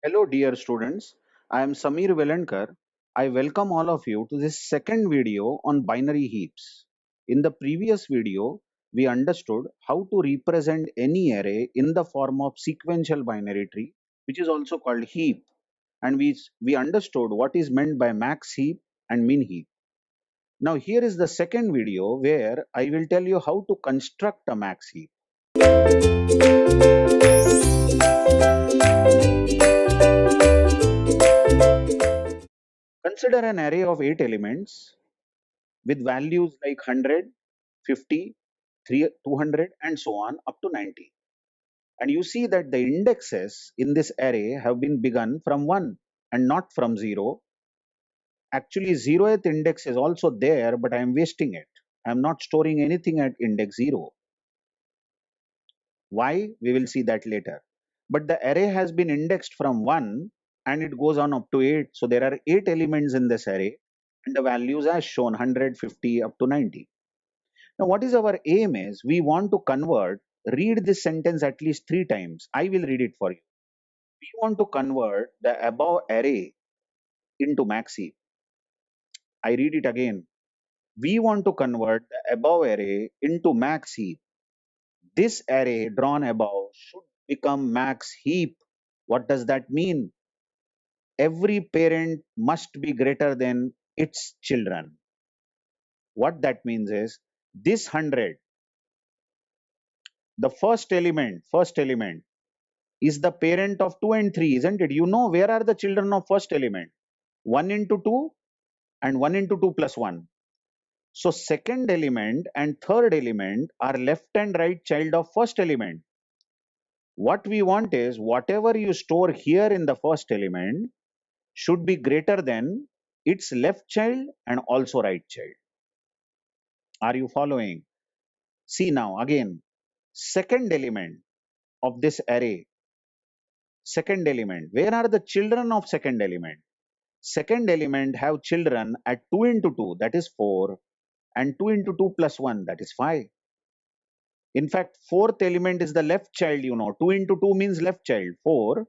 Hello, dear students. I am Samir Velankar. I welcome all of you to this second video on binary heaps. In the previous video, we understood how to represent any array in the form of sequential binary tree, which is also called heap. And we understood what is meant by max heap and min heap. Now, here is the second video where I will tell you how to construct a max heap. Consider an array of 8 elements with values like 100, 50, 200 and so on up to 90. And you see that the indexes in this array have been begun from 1 and not from 0. Actually, 0th index is also there, but I am wasting it. I am not storing anything at index 0. Why? We will see that later. But the array has been indexed from 1 and it goes on up to 8. So there are 8 elements in this array and the values as shown 100, 50 up to 90. Now, what is our aim is we want to read this sentence at least 3 times. I will read it for you. We want to convert the above array into max heap. I read it again. We want to convert the above array into max heap. This array drawn above should become max heap. What does that mean? Every parent must be greater than its children. What that means is this 100, the first element is the parent of 2 and 3, isn't it? You know where are the children of first element? 1 into 2 and 1 into 2 plus 1. So second element and third element are left and right child of first element. What we want is whatever you store here in the first element should be greater than its left child and also right child. Are you following? See now again, second element of this array, second element, where are the children of second element? Second element have children at 2 into 2, that is 4, and 2 into 2 plus 1, that is 5. In fact, fourth element is the left child, you know. 2 into 2 means left child, 4,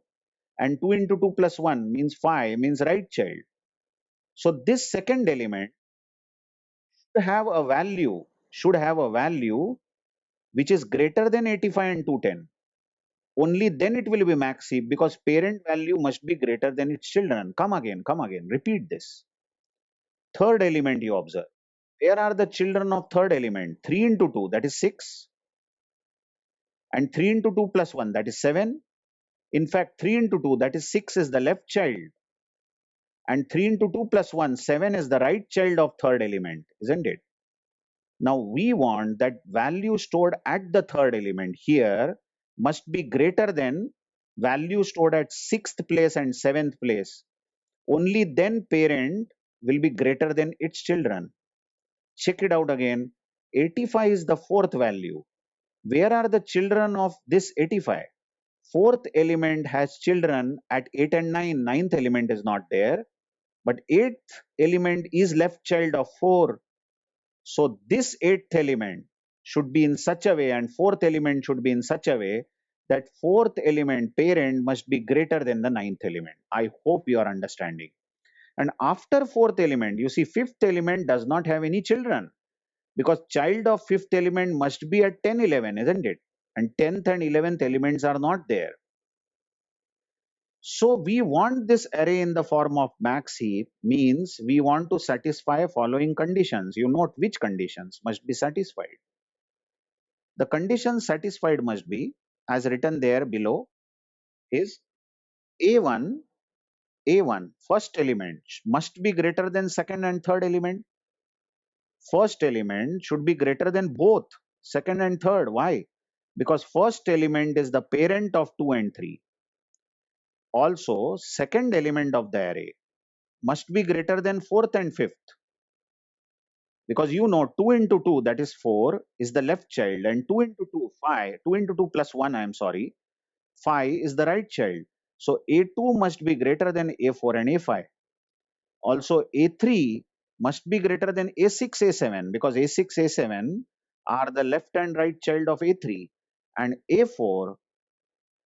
and 2 into 2 plus 1 means 5, means right child. So this second element should have a value which is greater than 85 and 210. Only then it will be max heap because parent value must be greater than its children. Come again, repeat this. Third element you observe. Where are the children of third element? 3 into 2, that is 6. And 3 into 2 plus 1, that is 7. In fact, 3 into 2, that is 6, is the left child. And 3 into 2 plus 1, 7 is the right child of third element, isn't it? Now we want that value stored at the third element here must be greater than value stored at 6th place and 7th place. Only then parent will be greater than its children. Check it out again. 85 is the fourth value. Where are the children of this 85? Fourth element has children at 8 and 9. Ninth element is not there. But eighth element is left child of 4. So this eighth element should be in such a way and fourth element should be in such a way that fourth element parent must be greater than the ninth element. I hope you are understanding. And after fourth element, you see fifth element does not have any children because child of fifth element must be at 10, 11, isn't it? And 10th and 11th elements are not there. So we want this array in the form of max heap means we want to satisfy following conditions. You note which conditions must be satisfied. The conditions satisfied must be as written there below is A1, A1 first element must be greater than second and third element. First element should be greater than both second and third. Why? Because first element is the parent of 2 and 3. Also, second element of the array must be greater than fourth and fifth. Because you know 2 into 2, that is 4, is the left child, and 2 into 2, 5, 2 into 2 plus 1, I am sorry, 5 is the right child. So A2 must be greater than A4 and A5. Also, A3 must be greater than A6, A7 because A6, A7 are the left and right child of A3, and A4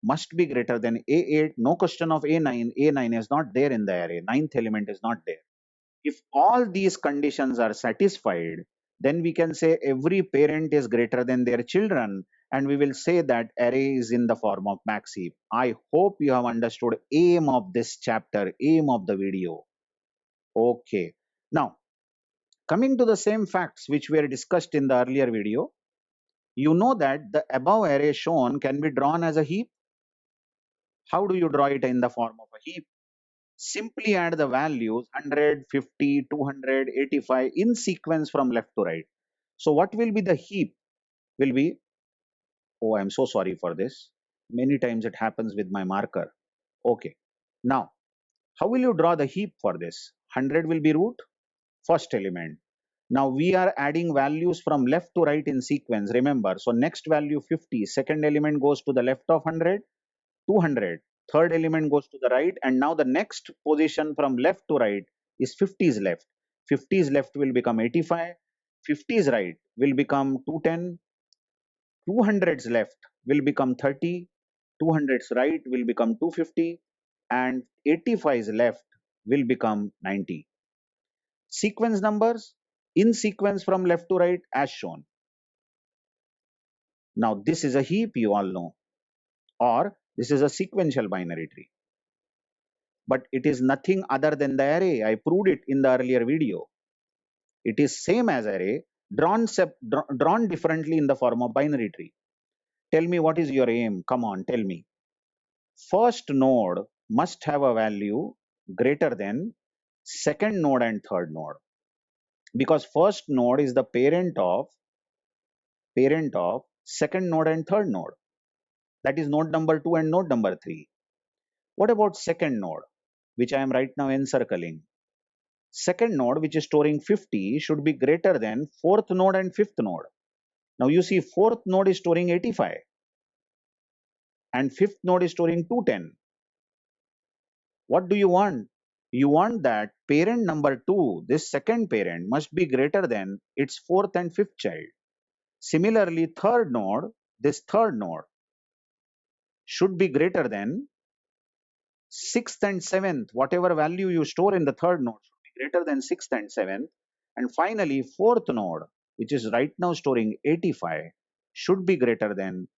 must be greater than A8. No question of A9. A9 is not there in the array. Ninth element is not there. If all these conditions are satisfied, then we can say every parent is greater than their children, and we will say that array is in the form of max heap. I hope you have understood aim of this chapter, aim of the video. Okay. Now, coming to the same facts which were discussed in the earlier video, you know that the above array shown can be drawn as a heap. How do you draw it in the form of a heap? Simply add the values 100, 50, 200, 85 in sequence from left to right. So what will be the heap? Will be, oh, I'm so sorry for this. Many times it happens with my marker. Okay. Now, how will you draw the heap for this? 100 will be root, first element. Now we are adding values from left to right in sequence, remember. So next value 50, second element goes to the left of 100, 200, third element goes to the right, and now the next position from left to right is 50's left. 50's left will become 85, 50's right will become 210, 200's left will become 30, 200's right will become 250, and 85's left will become 90. Sequence numbers in sequence from left to right as shown. Now this is a heap, you all know, or this is a sequential binary tree. But it is nothing other than the array. I proved it in the earlier video. It is same as array, drawn differently in the form of binary tree. Tell me what is your aim? Come on, tell me. First node must have a value greater than second node and third node, because first node is the parent of second node and third node. That is node number 2 and node number 3. What about second node, which I am right now encircling? Second node, which is storing 50, should be greater than fourth node and fifth node. Now you see fourth node is storing 85 and fifth node is storing 210. What do you want? You want that parent number 2, this second parent, must be greater than its fourth and fifth child. Similarly, third node, this third node should be greater than sixth and seventh. Whatever value you store in the third node should be greater than sixth and seventh. And finally, fourth node, which is right now storing 85, should be greater than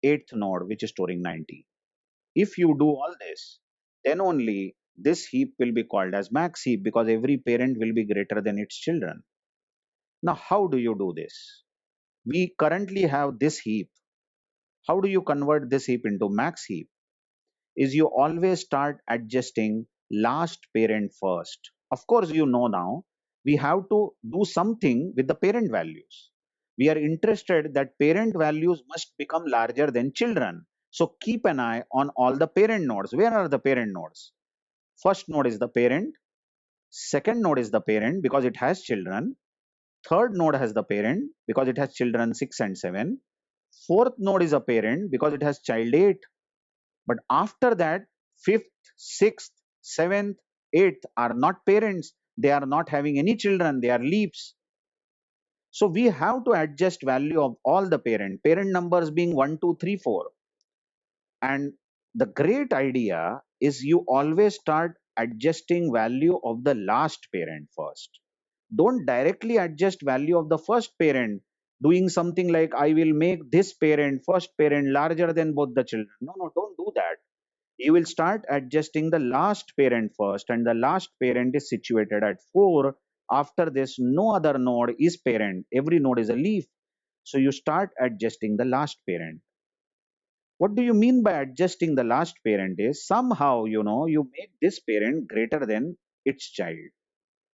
eighth node, which is storing 90. If you do all this, then only this heap will be called as max heap, because every parent will be greater than its children. Now, how do you do this? We currently have this heap. How do you convert this heap into max heap? Is you always start adjusting last parent first. Of course, you know now we have to do something with the parent values. We are interested that parent values must become larger than children. So keep an eye on all the parent nodes. Where are the parent nodes? First node is the parent. Second node is the parent because it has children. Third node has the parent because it has children 6 and 7. Fourth node is a parent because it has child 8. But after that, fifth, sixth, seventh, eighth are not parents. They are not having any children. They are leaps. So we have to adjust value of all the parent numbers being 1, 2, 3, 4. And the great idea is you always start adjusting value of the last parent first. Don't directly adjust value of the first parent, doing something like I will make this parent, first parent, larger than both the children. No, don't do that. You will start adjusting the last parent first, and the last parent is situated at 4. After this, no other node is parent. Every node is a leaf. So you start adjusting the last parent. What do you mean by adjusting the last parent is somehow, you make this parent greater than its child.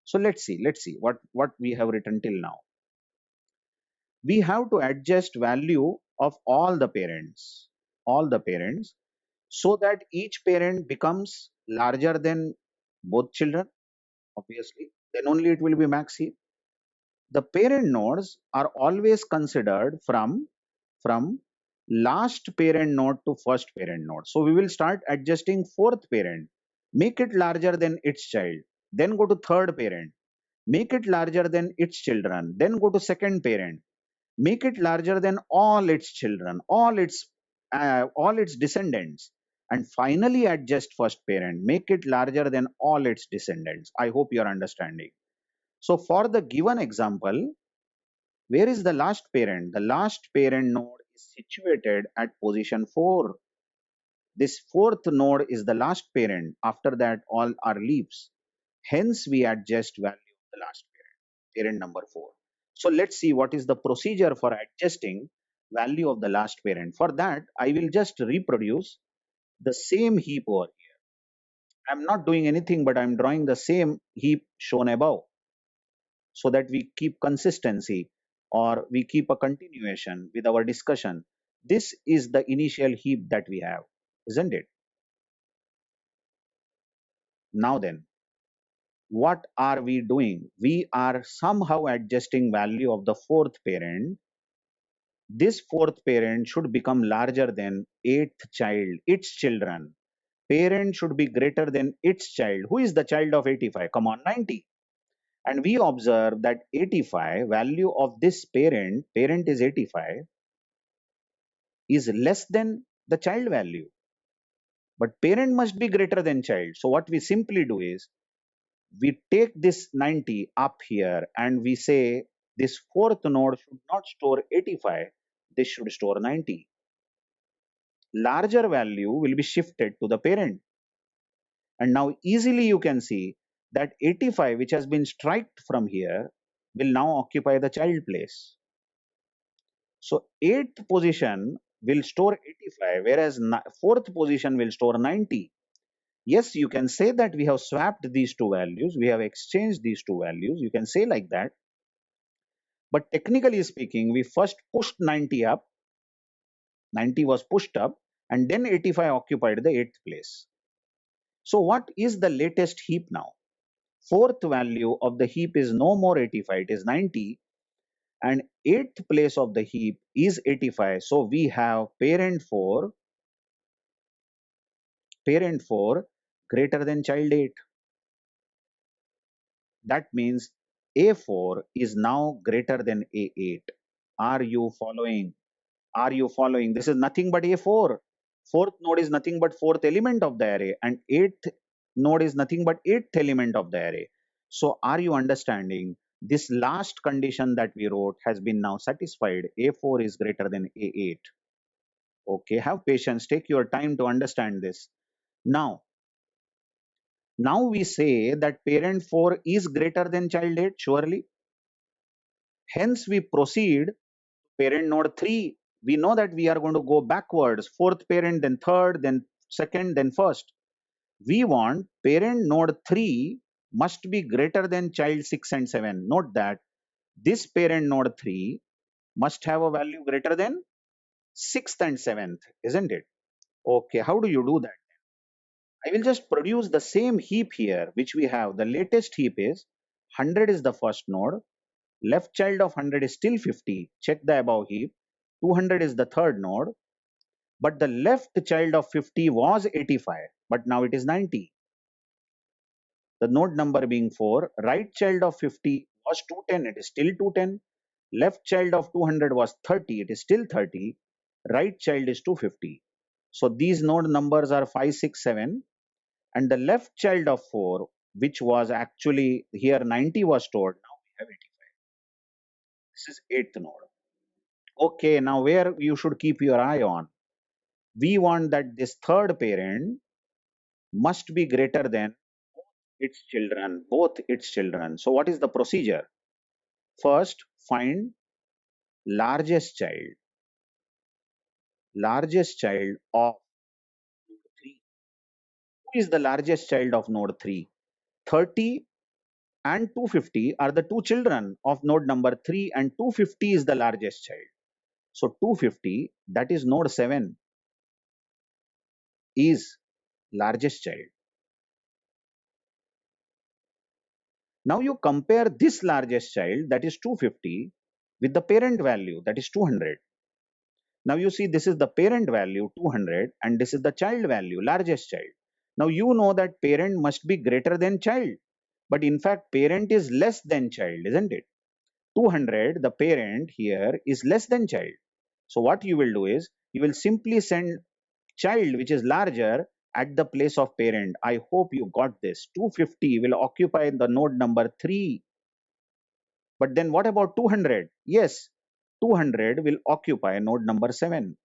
So let's see what we have written till now. We have to adjust value of all the parents, so that each parent becomes larger than both children, obviously. Then only it will be max heap. The parent nodes are always considered from last parent node to first parent node. So we will start adjusting fourth parent, make it larger than its child, then go to third parent, make it larger than its children, then go to second parent, make it larger than all its children, all its all its descendants, and finally adjust first parent, make it larger than all its descendants. I hope you are understanding. So for the given example, where is the last parent? The last parent node is situated at position 4. This fourth node is the last parent. After that, all are leaves. Hence, we adjust value of the last parent, parent number 4. So let's see what is the procedure for adjusting value of the last parent. For that, I will just reproduce the same heap over here. I'm not doing anything, but I'm drawing the same heap shown above so that we keep consistency or we keep a continuation with our discussion. This is the initial heap that we have, isn't it? Now then, what are we doing? We are somehow adjusting value of the fourth parent. This fourth parent should become larger than eighth child, its children. Parent should be greater than its child. Who is the child of 85? Come on, 90. And we observe that 85, value of this parent, parent is 85, is less than the child value. But parent must be greater than child. So what we simply do is, we take this 90 up here and we say this fourth node should not store 85, this should store 90. Larger value will be shifted to the parent. And now easily you can see that 85, which has been striked from here, will now occupy the child place. So eighth position will store 85, whereas fourth position will store 90. Yes, you can say that we have swapped these two values, we have exchanged these two values, you can say like that. But technically speaking, we first pushed 90 up, 90 was pushed up, and then 85 occupied the 8th place. So what is the latest heap now? Fourth value of the heap is no more 85, it is 90, and 8th place of the heap is 85. So we have parent 4 greater than child 8. That means A4 is now greater than A8. Are you following? Are you following? This is nothing but A4. Fourth node is nothing but fourth element of the array, and eighth node is nothing but eighth element of the array. So are you understanding? This last condition that we wrote has been now satisfied. A4 is greater than A8. Okay, have patience, take your time to understand this. Now we say that parent 4 is greater than child 8, surely. Hence we proceed parent node 3. We know that we are going to go backwards, fourth parent, then third, then second, then first. We want parent node 3 must be greater than child 6 and 7. Note that this parent node 3 must have a value greater than 6th and 7th, isn't it? Okay, how do you do that? I will just produce the same heap here, which we have. The latest heap is 100 is the first node. Left child of 100 is still 50. Check the above heap. 200 is the third node. But the left child of 50 was 85, but now it is 90. The node number being 4. Right child of 50 was 210, it is still 210. Left child of 200 was 30, it is still 30. Right child is 250. So these node numbers are 5, 6, 7. And the left child of 4, which was actually here 90 was stored, now we have 85. This is 8th node. Okay, now where you should keep your eye on? We want that this third parent must be greater than its children, both its children. So what is the procedure? First, find largest child of node 3. Who is the largest child of node 3? 30 and 250 are the two children of node number 3, and 250 is the largest child. So 250, that is node 7, is largest child. Now you compare this largest child, that is 250, with the parent value, that is 200. Now you see this is the parent value 200 and this is the child value, largest child. Now you know that parent must be greater than child, but in fact parent is less than child, isn't it? 200, the parent here is less than child. So what you will do is You will simply send child which is larger at the place of parent. I hope you got this. 250 will occupy the node number 3. But then what about 200? Yes, 200 will occupy node number 7.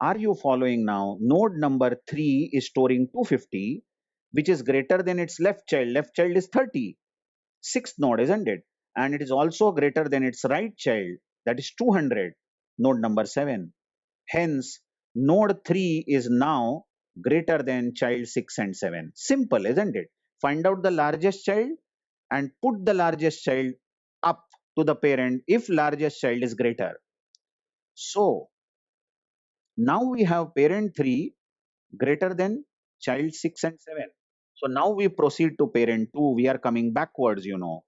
Are you following now? Node number 3 is storing 250, which is greater than its left child. Left child is 30. Sixth node, isn't it? And it is also greater than its right child, that is 200, node number 7. Hence, node 3 is now greater than child 6 and 7. Simple, isn't it? Find out the largest child and put the largest child up to the parent if largest child is greater. So, now we have parent 3 greater than child 6 and 7. So now we proceed to parent 2. We are coming backwards, you know.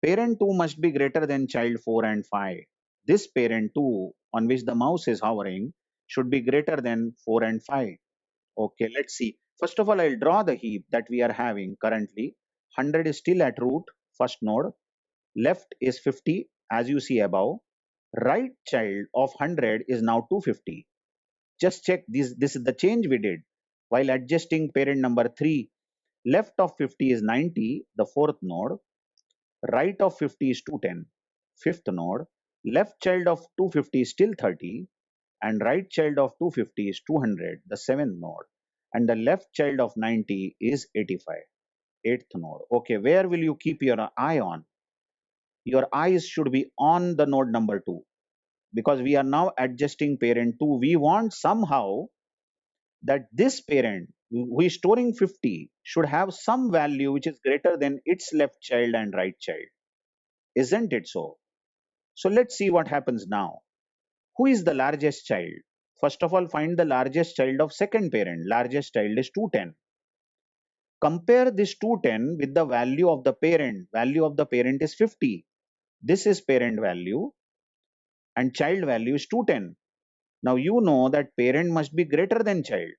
Parent 2 must be greater than child 4 and 5. This parent 2 on which the mouse is hovering should be greater than 4 and 5. Okay, let's see. First of all, I'll draw the heap that we are having currently. 100 is still at root, first node. Left is 50, as you see above. Right child of 100 is now 250. Just check this. This is the change we did while adjusting parent number 3. Left of 50 is 90, the fourth node. Right of 50 is 210, fifth node. Left child of 250 is still 30, and right child of 250 is 200, the seventh node. And the left child of 90 is 85, eighth node. Okay, where will you keep your eye on? Your eyes should be on the node number 2, because we are now adjusting parent 2. We want somehow that this parent who is storing 50 should have some value which is greater than its left child and right child. Isn't it so? So let's see what happens now. Who is the largest child? First of all, find the largest child of second parent. Largest child is 210. Compare this 210 with the value of the parent. Value of the parent is 50. This is parent value and child value is 210. Now you know that parent must be greater than child.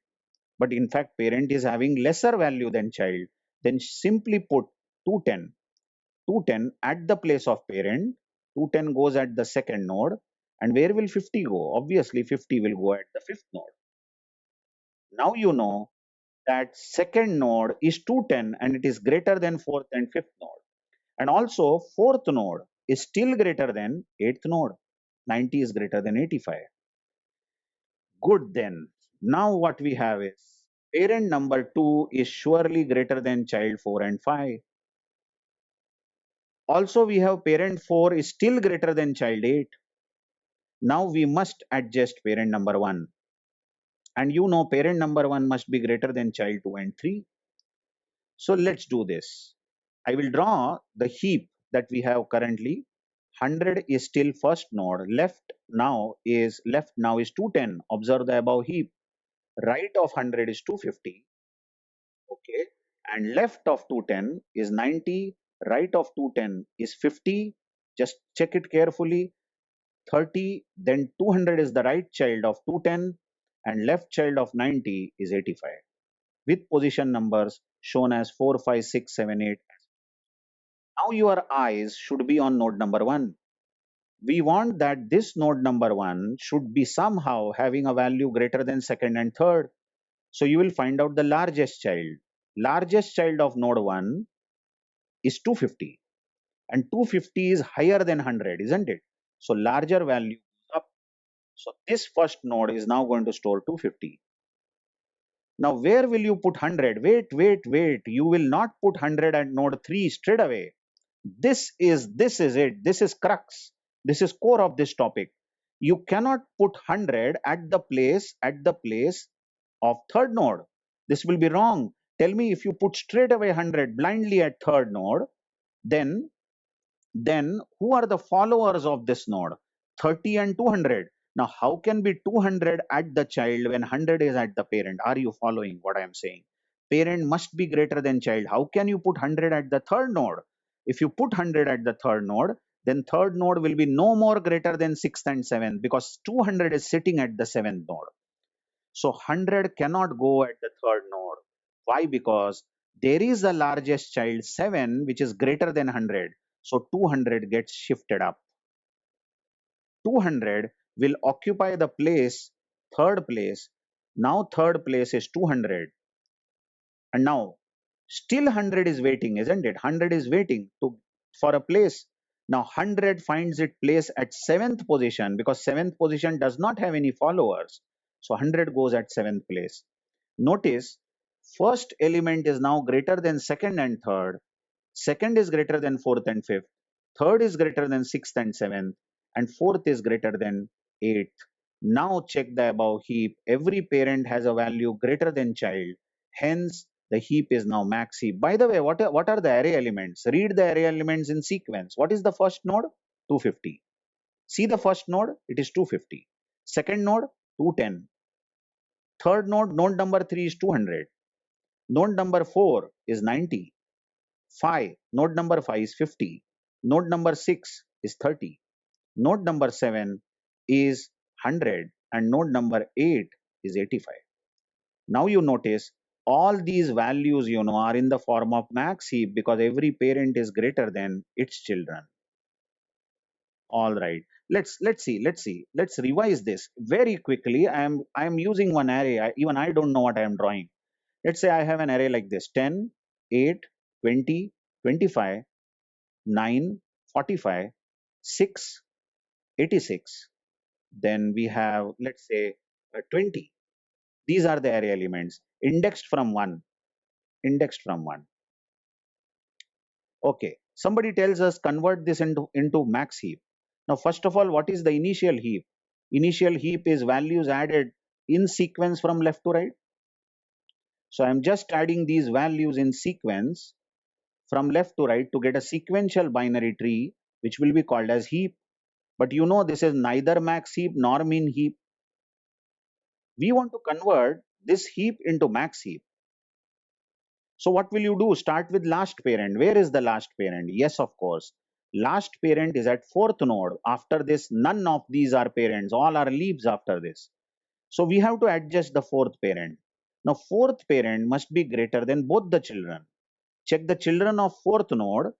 But in fact, parent is having lesser value than child. Then simply put 210. 210 at the place of parent. 210 goes at the second node. And where will 50 go? Obviously, 50 will go at the fifth node. Now you know that second node is 210 and it is greater than fourth and fifth node. And also, fourth node is still greater than eighth node. 90 is greater than 85. Good then. Now what we have is parent number 2 is surely greater than child 4 and 5. Also, we have parent 4 is still greater than child 8. Now we must adjust parent number 1. And you know parent number 1 must be greater than child 2 and 3. So let's do this. I will draw the heap that we have currently. 100 is still first node. Left now is 210. Observe the above heap. Right of 100 is 250. Okay. And left of 210 is 90. Right of 210 is 50. Just check it carefully. 30. Then 200 is the right child of 210 and left child of 90 is 85 with position numbers shown as 4, 5, 6, 7, 8. Now your eyes should be on node number 1. We want that this node number 1 should be somehow having a value greater than second and third. So you will find out the largest child. Largest child of node 1 is 250 and 250 is higher than 100, isn't it? So larger value up. So this first node is now going to store 250. Now where will you put 100? Wait. You will not put 100 at node 3 straight away. This is it. This is crux. This is core of this topic. You cannot put 100 at the place of third node. This will be wrong. Tell me, if you put straight away 100 blindly at third node, then who are the followers of this node? 30 and 200. Now how can be 200 at the child when 100 is at the parent? Are you following what I am saying? Parent must be greater than child. How can you put 100 at the third node? If you put 100 at the third node, then third node will be no more greater than 6th and 7th, because 200 is sitting at the 7th node. So 100 cannot go at the third node. Why? Because there is the largest child 7 which is greater than 100. So 200 gets shifted up. 200 will occupy the place, third place. Now third place is 200. And now still 100 is waiting, isn't it? 100 is waiting for a place. Now 100 finds its place at seventh position because seventh position does not have any followers. So 100 goes at seventh place. Notice first element is now greater than second and third. Second is greater than fourth and fifth. Third is greater than sixth and seventh. And fourth is greater than eighth. Now check the above heap. Every parent has a value greater than child. Hence, the heap is now max heap. By the way, what are the array elements? Read the array elements in sequence. What is the first node? 250. See the first node? It is 250. Second node? 210. Third node, node number 3 is 200. Node number 4 is 90. 5, node number 5 is 50. Node number 6 is 30. Node number 7 is 100. And node number 8 is 85. Now you notice all these values, are in the form of max heap because every parent is greater than its children. All right. Let's see. Let's revise this very quickly. I'm using one array. Even I don't know what I am drawing. Let's say I have an array like this: 10, 8, 20, 25, 9, 45, 6, 86. Then we have, let's say, 20. These are the array elements indexed from 1. Indexed from 1. Okay. Somebody tells us convert this into max heap. Now, first of all, what is the initial heap? Initial heap is values added in sequence from left to right. So I'm just adding these values in sequence from left to right to get a sequential binary tree, which will be called as heap. But this is neither max heap nor min heap. We want to convert this heap into max heap. So what will you do? Start with last parent. Where is the last parent? Yes, of course. Last parent is at fourth node. After this, none of these are parents. All are leaves after this. So we have to adjust the fourth parent. Now fourth parent must be greater than both the children. Check the children of fourth node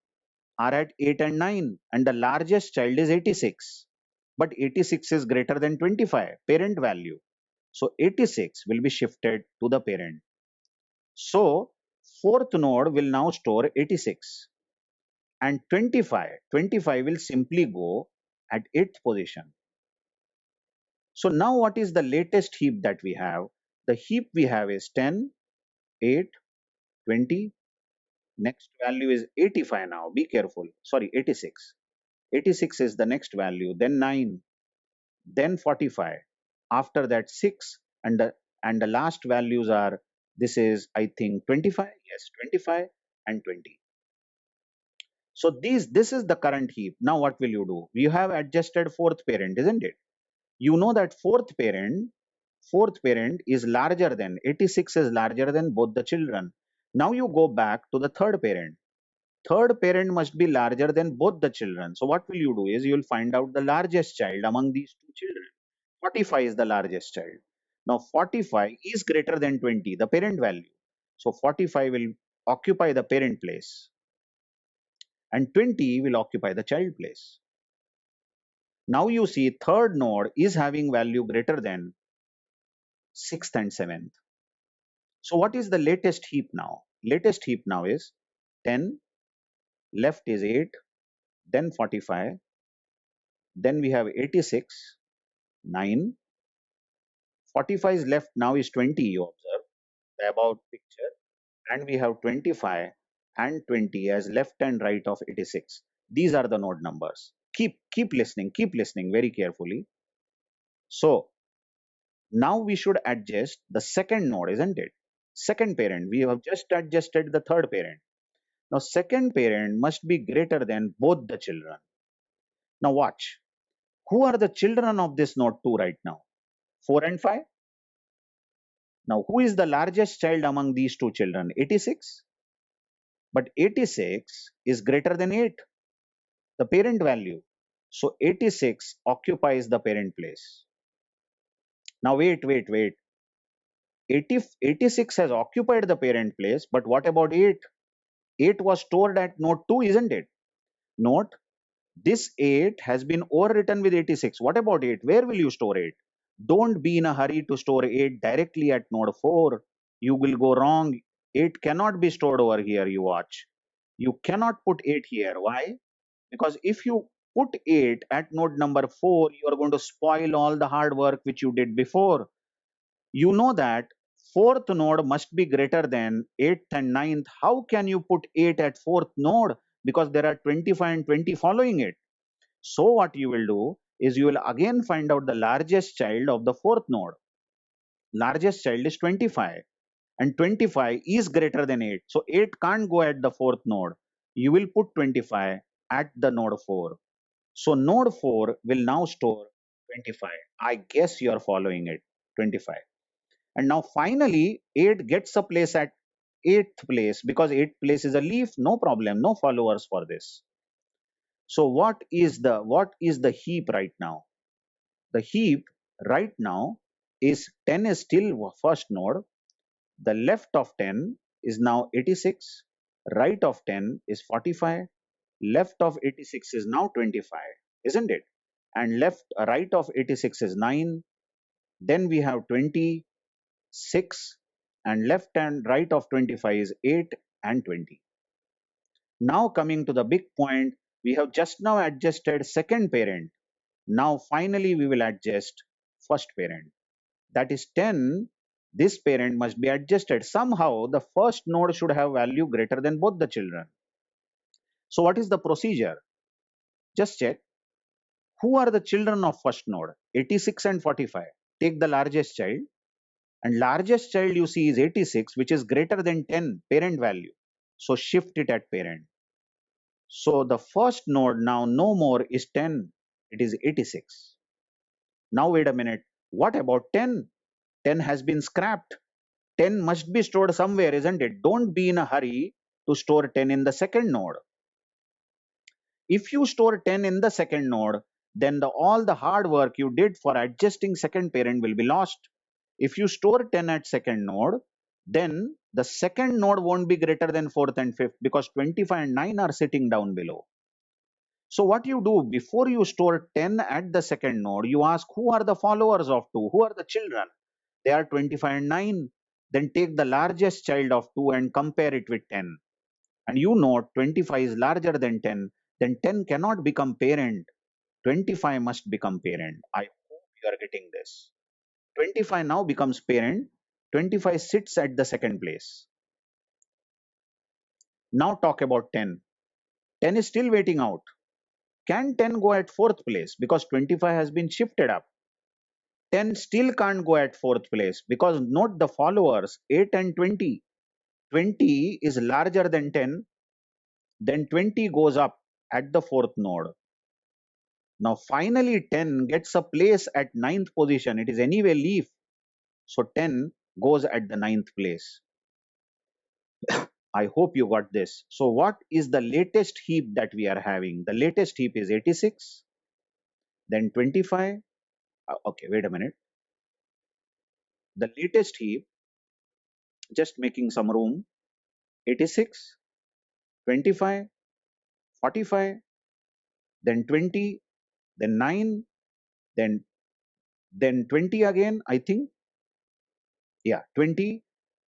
are at 8 and 9 and the largest child is 86. But 86 is greater than 25, parent value. So 86 will be shifted to the parent. So fourth node will now store 86 and 25 will simply go at 8th position. So now what is the latest heap that we have? The heap we have is 10, 8, 20. Next value is 85 now. Be careful. Sorry, 86. 86 is the next value. Then 9. Then 45. After that 6. And the last values are, this is I think 25. Yes, 25 and 20. So this is the current heap. Now what will you do? You have adjusted fourth parent, isn't it? You know that fourth parent is larger than 86 is larger than both the children. Now you go back to the third parent. Third parent must be larger than both the children. So what will you do is you will find out the largest child among these two children. 45 is the largest child. Now 45 is greater than 20, the parent value. So 45 will occupy the parent place and 20 will occupy the child place. Now you see third node is having value greater than 6th and 7th. So what is the latest heap now? Latest heap now is 10, left is 8, then 45, then we have 86, 9, 45 is left now is 20, you observe the above picture, and we have 25 and 20 as left and right of 86. These are the node numbers. Keep listening very carefully. So now we should adjust the second node, isn't it? Second parent. We have just adjusted the third parent. Now second parent must be greater than both the children. Now watch. Who are the children of this node 2 right now? 4 and 5. Now who is the largest child among these two children? 86. But 86 is greater than 8, the parent value. So 86 occupies the parent place. Now wait. 86 has occupied the parent place, but what about 8? 8 was stored at node 2, isn't it? Note, This 8 has been overwritten with 86. What about 8? Where will you store 8? Don't be in a hurry to store 8 directly at node 4. You will go wrong. 8 cannot be stored over here, you watch. You cannot put 8 here. Why? Because if you put 8 at node number 4, you are going to spoil all the hard work which you did before. You know that fourth node must be greater than 8th and ninth. How can you put 8 at fourth node? Because there are 25 and 20 following it. So what you will do is you will again find out the largest child of the fourth node. Largest child is 25 and 25 is greater than 8. So 8 can't go at the fourth node. You will put 25 at the node 4. So node 4 will now store 25. I guess you are following it. 25. And now finally 8 gets a place at 8th place because 8th place is a leaf. No problem. No followers for this. So what is the heap right now? The heap right now is 10 is still first node. The left of 10 is now 86. Right of 10 is 45. Left of 86 is now 25, isn't it? And right of 86 is 9. Then we have 20, 6, and left and right of 25 is 8 and 20. Now coming to the big point, we have just now adjusted second parent. Now finally we will adjust first parent. That is 10. This parent must be adjusted. Somehow the first node should have value greater than both the children. So what is the procedure? Just check. Who are the children of first node? 86 and 45. Take the largest child. And largest child you see is 86, which is greater than 10 parent value. So shift it at parent. So the first node now no more is 10. It is 86. Now wait a minute. What about 10? 10 has been scrapped. 10 must be stored somewhere, isn't it? Don't be in a hurry to store 10 in the second node. If you store 10 in the second node, then all the hard work you did for adjusting second parent will be lost. If you store 10 at second node, then the second node won't be greater than fourth and fifth because 25 and 9 are sitting down below. So what you do before you store 10 at the second node, you ask who are the followers of 2, who are the children? They are 25 and 9. Then take the largest child of 2 and compare it with 10. And you know 25 is larger than 10, then 10 cannot become parent. 25 must become parent. I hope you are getting this. 25 now becomes parent. 25 sits at the second place. Now talk about 10. 10 is still waiting out. Can 10 go at fourth place? Because 25 has been shifted up. 10 still can't go at fourth place because note the followers 8 and 20. 20 is larger than 10. Then 20 goes up at the fourth node. Now finally 10 gets a place at ninth position. It is anyway leaf. So 10 goes at the ninth place. I hope you got this. So what is the latest heap that we are having? The latest heap is 86, then 25. Okay, wait a minute. The latest heap, just making some room, 86, 25, 45, then 20, then 9, then 20 again, I think. Yeah, 20.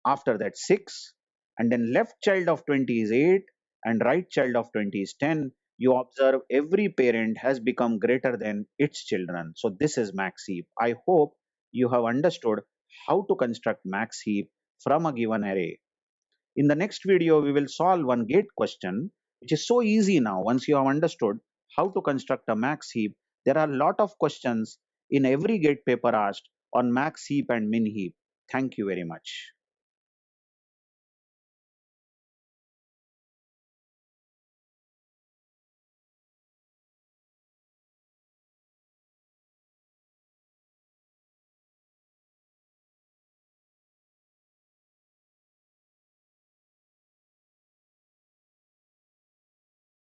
After that 6, and then left child of 20 is 8 and right child of 20 is 10. You observe every parent has become greater than its children. So this is max heap. I hope you have understood how to construct max heap from a given array. In the next video, we will solve one gate question, which is so easy now. Once you have understood how to construct a max heap, there are a lot of questions in every gate paper asked on max heap and min heap. Thank you very much.